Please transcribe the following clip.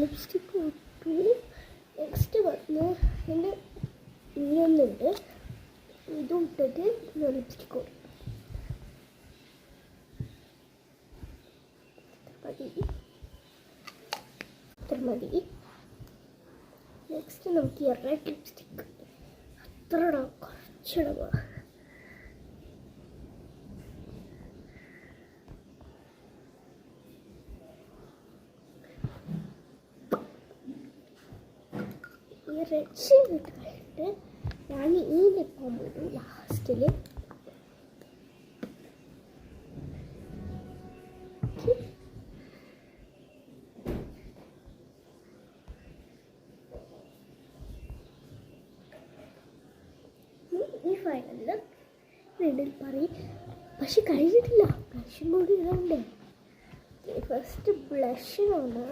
Lipstick ഇട്ടു. Next വന്ന് എൻ്റെ ഇനിയൊന്നുണ്ട്. ഇതും ഇട്ടിട്ട് ലിപ്സ്റ്റിക്ക് കൊടുക്കും. ഇത്ര മതി. നെക്സ്റ്റ് നമുക്ക് ഈ റെഡ് ലിപ്സ്റ്റിക്ക് അത്ര കുറച്ചിടവാ. ഈ റെഡ് ഷെയ്ഡ് ഇട്ടിട്ട് ഞാൻ ഈ ലിപ്പാൻ പോലും ലാസ്റ്റിൽ ഈ ഫൈനലിൽ റെഡിൽ പറയും. പക്ഷെ കഴിഞ്ഞിട്ടില്ല, ബ്ലഷും കൂടി ഇടണ്ടേ. ഫസ്റ്റ് ബ്ലഷിനാണ്